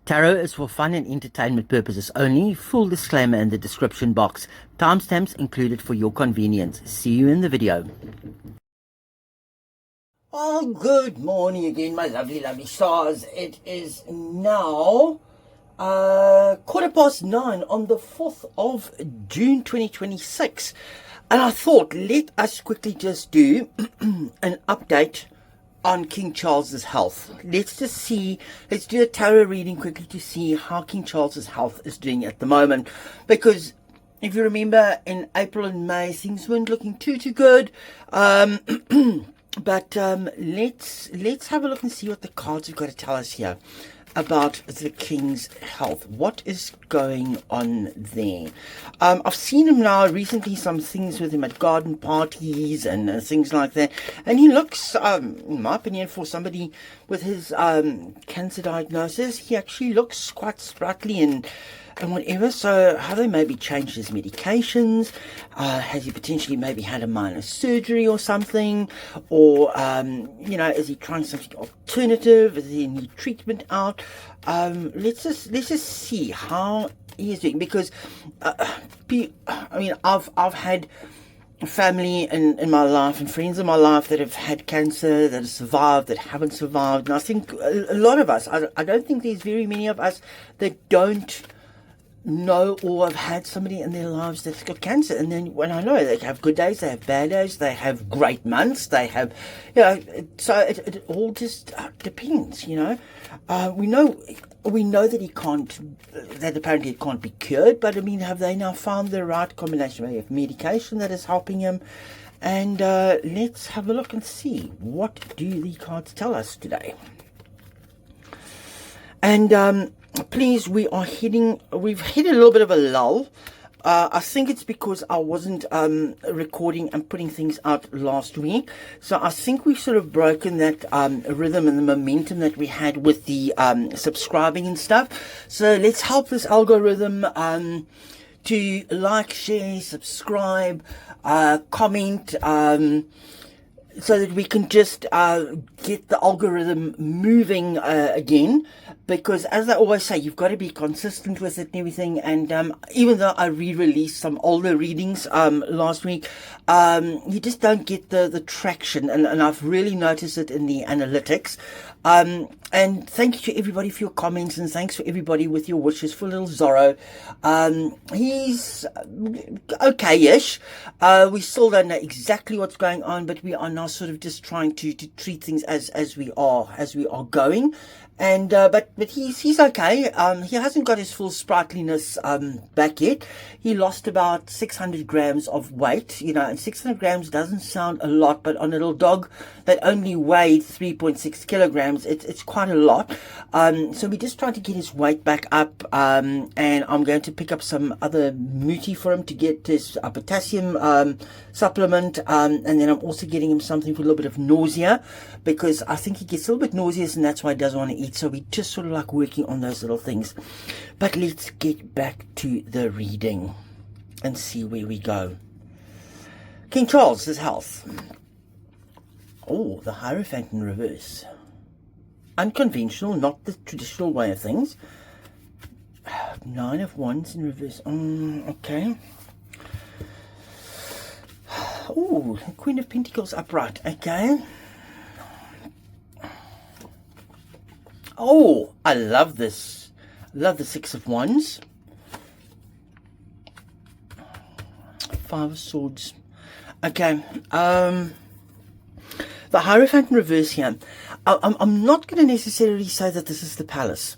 Tarot is for fun and entertainment purposes only. Full disclaimer in the description box. Timestamps included for your convenience. See you in the video. Oh, good morning again, my lovely, lovely stars. It is now 9:15 on the 4th of June 2026. And I thought, let us quickly just do an update on King Charles's health. Let's do a tarot reading quickly to see how King Charles's health is doing at the moment. Because if you remember, in April and May, things weren't looking too good. But let's have a look and see what the cards have got to tell us here about the King's health. What is going on there? I've seen him now recently, some things with him at garden parties and things like that, and he looks, in my opinion, for somebody with his cancer diagnosis, he actually looks quite sprightly and whatever. So have they maybe changed his medications? Has he potentially maybe had a minor surgery or something? Or, is he trying something alternative? Is he need treatment out? Let's just see how he is doing, because, I've had family in my life and friends in my life that have had cancer, that have survived, that haven't survived. And I think a lot of us, I don't think there's very many of us that don't know or have had somebody in their lives that's got cancer. And then when I know they have good days, they have bad days, they have great months, they have, so it all just depends, we know that apparently it can't be cured, but have they now found the right combination maybe of medication that is helping him? And let's have a look and see, what do the cards tell us today? And please, we've hit a little bit of a lull. I think it's because I wasn't recording and putting things out last week. So I think we've sort of broken that rhythm and the momentum that we had with the subscribing and stuff. So let's help this algorithm to like, share, subscribe, comment, so that we can just get the algorithm moving again. Because as I always say, you've got to be consistent with it and everything. And even though I re-released some older readings last week, you just don't get the traction. And I've really noticed it in the analytics. And thank you to everybody for your comments, and thanks for everybody with your wishes for little Zorro. He's okay-ish. We still don't know exactly what's going on, but we are now sort of just trying to treat things as we are going. And but he's okay. He hasn't got his full sprightliness back yet. He lost about 600 grams of weight, and 600 grams doesn't sound a lot, but on a little dog that only weighed 3.6 kilograms, it's quite a lot. So we're just trying to get his weight back up, and I'm going to pick up some other muti for him to get his potassium supplement, and then I'm also getting him something for a little bit of nausea, because I think he gets a little bit nauseous, and that's why he doesn't want to eat. So we're just sort of like working on those little things. But let's get back to the reading and see where we go. King Charles's health. Oh, the Hierophant in reverse. Unconventional, not the traditional way of things. 9 of Wands in reverse. Okay. Oh, Queen of Pentacles upright. Okay. Oh, I love this. Love the 6 of Wands. 5 of Swords. Okay. The Hierophant in reverse here. I'm not going to necessarily say that this is the Palace.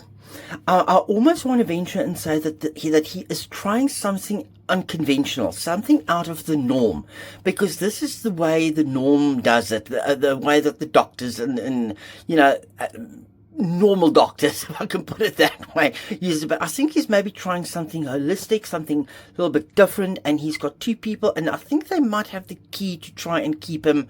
I almost want to venture and say that he is trying something unconventional, something out of the norm, because this is the way the norm does it, the way that the doctors and normal doctors, if I can put it that way, use it. But I think he's maybe trying something holistic, something a little bit different, and he's got 2 people, and I think they might have the key to try and keep him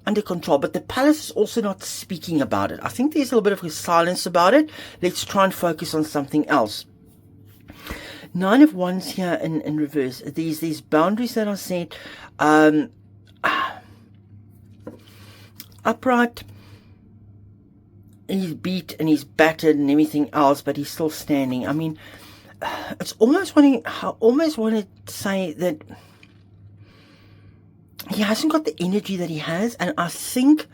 under control. But the Palace is also not speaking about it. I think there's a little bit of a silence about it. Let's try and focus on something else. 9 of Wands here in reverse. These boundaries that are set, upright. he's beat and he's battered and everything else, but he's still standing. I mean, it's almost I almost want to say that he hasn't got the energy that he has, and I think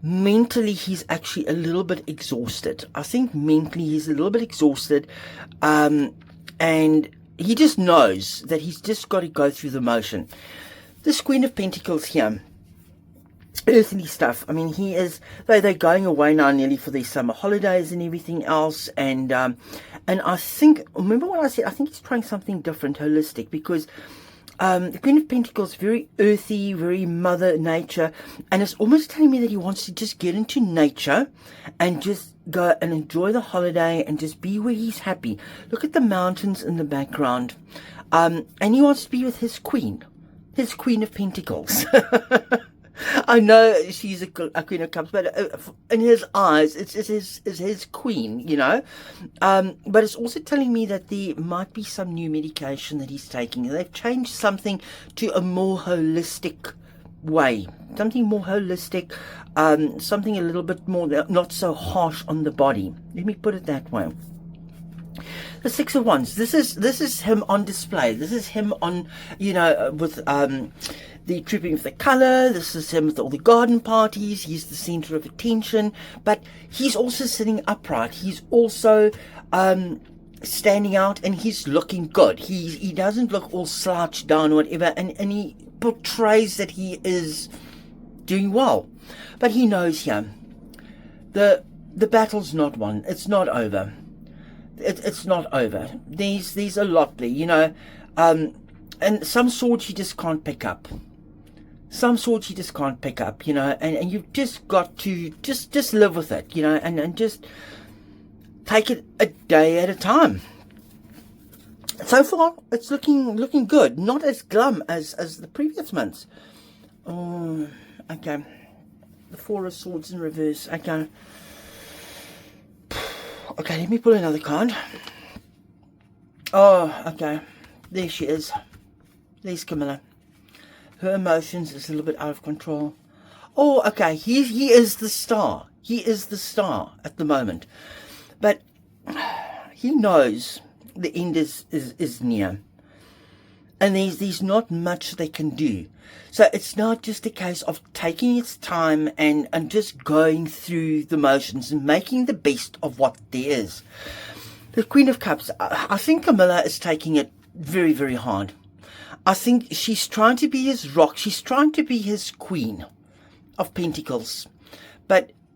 mentally he's actually a little bit exhausted. I think mentally he's a little bit exhausted, and he just knows that he's just got to go through the motion. This Queen of Pentacles here, earthly stuff. I mean, they're going away now nearly for their summer holidays and everything else, and I think, remember what I said, I think he's trying something different, holistic, because the Queen of Pentacles, very earthy, very mother nature, and it's almost telling me that he wants to just get into nature and just go and enjoy the holiday and just be where he's happy. Look at the mountains in the background, and he wants to be with his Queen of Pentacles. I know she's a Queen of Cups, but in his eyes, it's his queen, you know. But it's also telling me that there might be some new medication that he's taking. They've changed something to a more holistic way, something more holistic, something a little bit more, not so harsh on the body. Let me put it that way. The Six of Wands. This is him on display. This is him on, you know, with the Trooping of the Colour. This is him with all the garden parties. He's the center of attention, but he's also sitting upright. He's also standing out, and he's looking good. He doesn't look all slouched down or whatever, and he portrays that he is doing well. But he knows here, the battle's not won. It's not over. It's not over. There's a lot there, you know, and some swords you just can't pick up. Some swords you just can't pick up, you know, and you've just got to just live with it, you know, and just take it a day at a time. So far, it's looking good. Not as glum as the previous months. Oh, okay. The Four of Swords in reverse. Okay. Okay, let me pull another card. Oh, okay. There she is. There's Camilla. Her emotions is a little bit out of control. Oh, okay. He is the star. He is the star at the moment. But he knows the end is near. And there's not much they can do. So it's not just a case of taking its time and just going through the motions and making the best of what there is. The Queen of Cups, I think Camilla is taking it very, very hard. I think she's trying to be his rock. She's trying to be his Queen of Pentacles.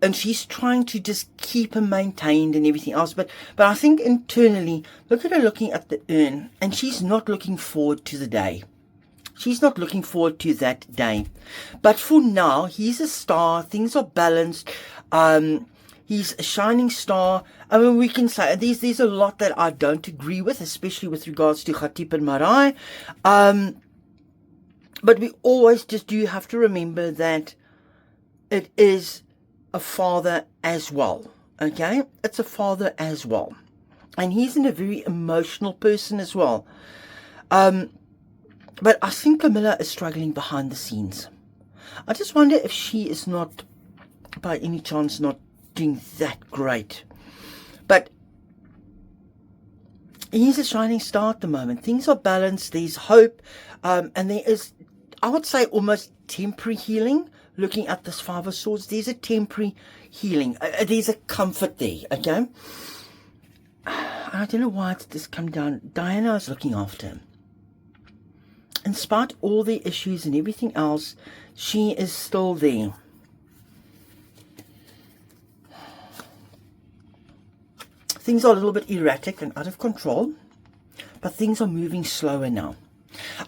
And she's trying to just keep him maintained and everything else. But I think internally, look at her looking at the urn, and she's not looking forward to the day. She's not looking forward to that day. But for now, he's a star. Things are balanced. He's a shining star. I mean, we can say there's a lot that I don't agree with, especially with regards to Khatib and Marai. But we always just do have to remember that it is a father as well. Okay? It's a father as well. And he's a very emotional person as well. But I think Camilla is struggling behind the scenes. I just wonder if she is not, by any chance, not doing that great. But he's a shining star at the moment. Things are balanced. There's hope. And there is, I would say, almost temporary healing. Looking at this Five of Swords, there's a temporary healing. There's a comfort there, okay? I don't know why it's just come down. Diana is looking after him. In spite of all the issues and everything else, she is still there. Things are a little bit erratic and out of control, but things are moving slower now.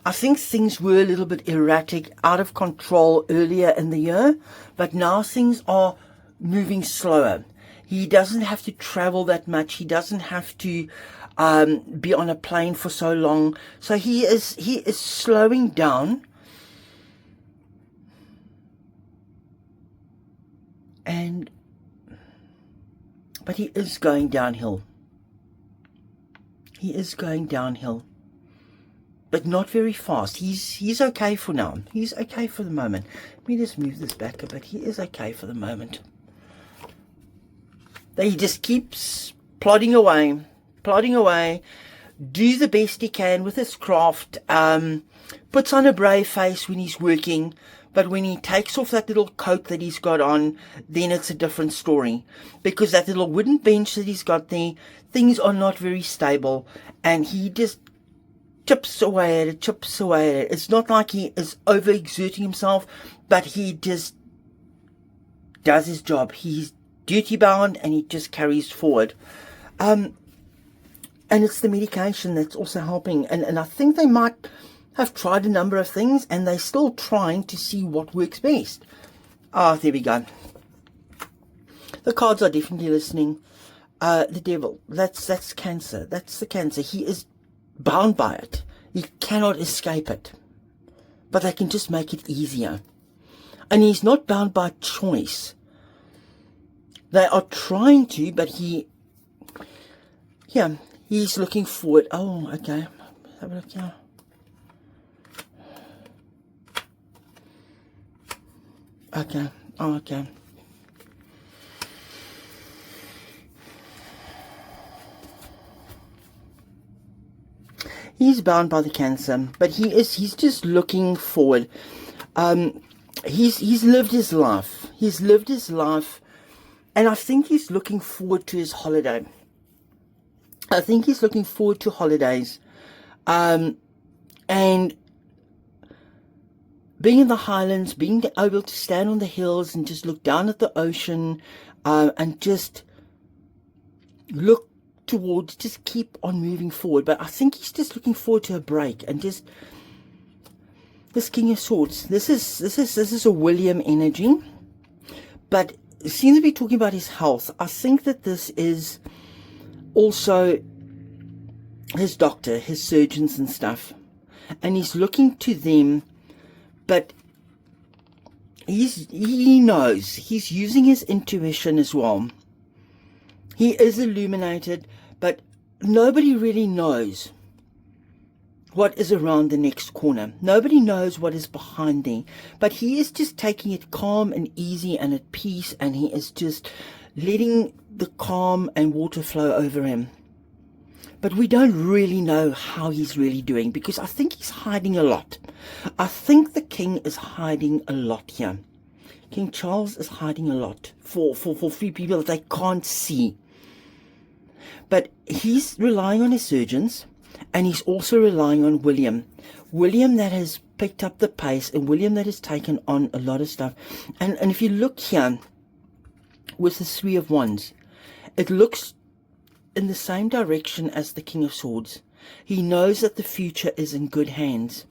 I think things were a little bit erratic, out of control earlier in the year, but now things are moving slower. He doesn't have to travel that much. He doesn't have to be on a plane for so long. So he is slowing down. But he is going downhill. He is going downhill. But not very fast. He's okay for now. He's okay for the moment. Let me just move this back a bit. He is okay for the moment. that he just keeps plodding away, do the best he can with his craft, puts on a brave face when he's working, but when he takes off that little coat that he's got on, then it's a different story. Because that little wooden bench that he's got there, things are not very stable, and he just chips away at it. It's not like he is overexerting himself, but he just does his job. He's duty bound, and he just carries forward. And it's the medication that's also helping. And I think they might have tried a number of things, and they're still trying to see what works best. There we go. The cards are definitely listening. The devil, that's Cancer. That's the Cancer. He is bound by it. He cannot escape it. But they can just make it easier. And he's not bound by choice. They are trying to, but he's looking forward. Oh, okay. Have a look here. Okay. Oh, okay. He's bound by the Cancer, but he's just looking forward. He's lived his life. And I think he's looking forward to his holiday. I think he's looking forward to holidays. And being in the Highlands, being able to stand on the hills and just look down at the ocean, and just look towards, just keep on moving forward. But I think he's just looking forward to a break, and just this King of Swords. This is a William energy, but it seems to be talking about his health. I think that this is also his doctor, his surgeons and stuff, and he's looking to them. But he knows, he's using his intuition as well. He is illuminated, but nobody really knows what is around the next corner. Nobody knows what is behind there. But he is just taking it calm and easy and at peace, and he is just letting the calm and water flow over him. But we don't really know how he's really doing, because I think he's hiding a lot. I think the king is hiding a lot here. King Charles is hiding a lot for few people that they can't see. But he's relying on his surgeons, and he's also relying on William. William that has picked up the pace, and William that has taken on a lot of stuff. And if you look here with the Three of Wands, it looks in the same direction as the King of Swords. He knows that the future is in good hands.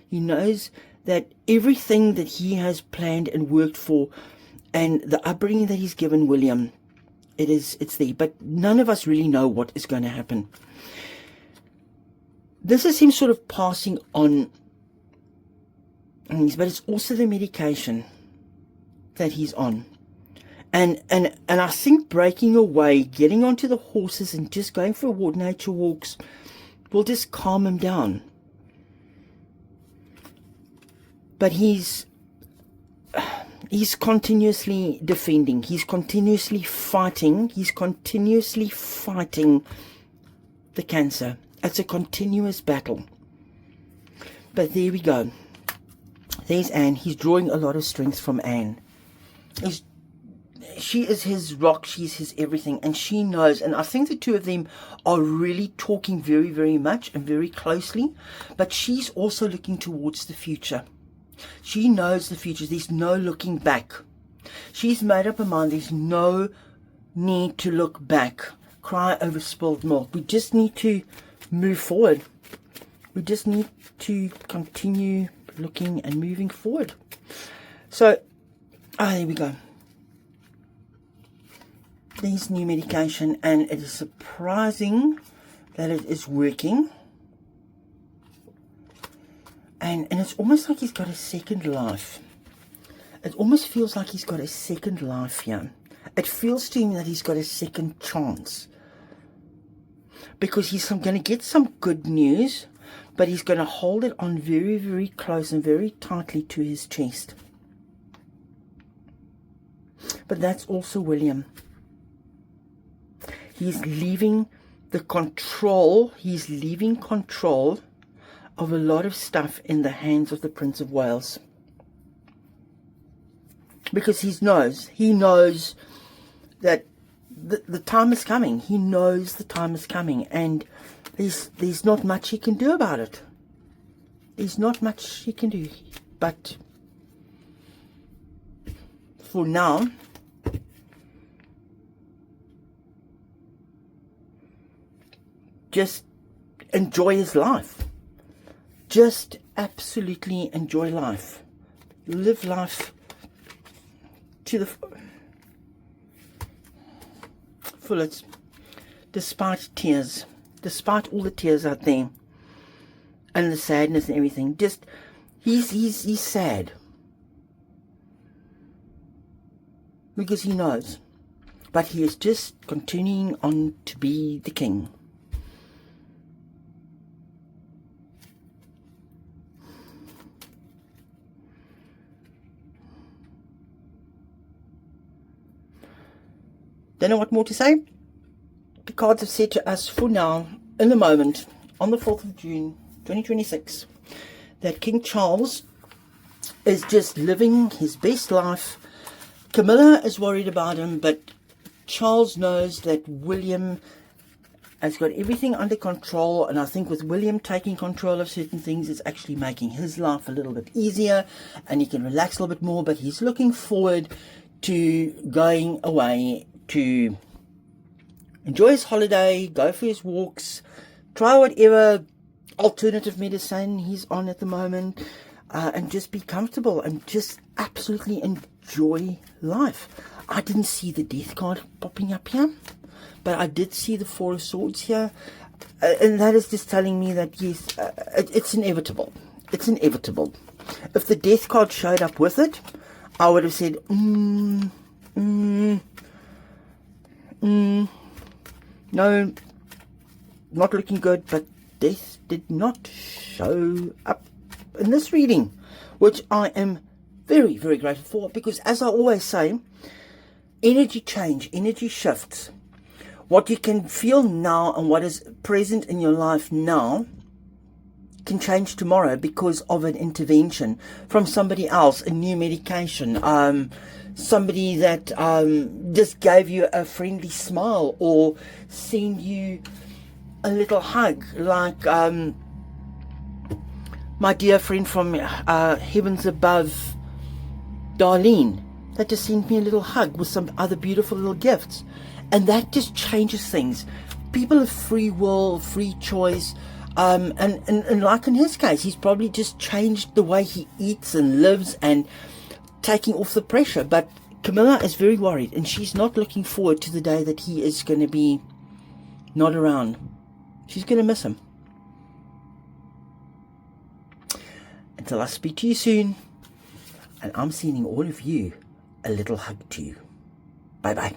He knows that everything that he has planned and worked for, and the upbringing that he's given William, it's there. But none of us really know what is going to happen. This is him sort of passing on things, but it's also the medication that he's on. And I think breaking away, getting onto the horses and just going for nature walks will just calm him down. But he's continuously defending. He's continuously fighting. He's continuously fighting the Cancer. It's a continuous battle. But there we go. There's Anne. He's drawing a lot of strength from Anne. She is his rock, she's his everything, and she knows. And I think the two of them are really talking very, very much and very closely. But she's also looking towards the future. She knows the future. There's no looking back. She's made up her mind. There's no need to look back. Cry over spilled milk. We just need to move forward. We just need to continue looking and moving forward. So, there we go. There's new medication, and it is surprising that it is working. And it's almost like he's got a second life. It almost feels like he's got a second life here. It feels to him that he's got a second chance. Because he's going to get some good news, but he's going to hold it on very, very close and very tightly to his chest. But that's also William. He's leaving the control. He's leaving control of a lot of stuff in the hands of the Prince of Wales. Because he knows that the time is coming. He knows the time is coming, and there's not much he can do about it. There's not much he can do, but for now, just enjoy his life. Just absolutely enjoy life. Live life to the fullest, despite tears, despite all the tears out there and the sadness and everything. Just he's sad because he knows, but he is just continuing on to be the king. Don't know what more to say. The cards have said to us for now, in the moment, on the 4th of June 2026, that King Charles is just living his best life. Camilla is worried about him, but Charles knows that William has got everything under control, and I think with William taking control of certain things, it's actually making his life a little bit easier, and he can relax a little bit more, but he's looking forward to going away to enjoy his holiday, go for his walks, try whatever alternative medicine he's on at the moment, and just be comfortable and just absolutely enjoy life. I didn't see the death card popping up here, but I did see the 4 of Swords here, and that is just telling me that yes, it's inevitable. It's inevitable. If the death card showed up with it, I would have said, no, not looking good, but death did not show up in this reading, which I am very, very grateful for, because as I always say, energy change, energy shifts. What you can feel now and what is present in your life now can change tomorrow because of an intervention from somebody else, a new medication, somebody that just gave you a friendly smile or send you a little hug, like my dear friend from heavens above, Darlene, that just sent me a little hug with some other beautiful little gifts, and that just changes things. People have free will, free choice, and like in his case, he's probably just changed the way he eats and lives and taking off the pressure. But Camilla is very worried, and she's not looking forward to the day that he is going to be not around. She's going to miss him. Until I speak to you soon, and I'm sending all of you a little hug to you. Bye bye.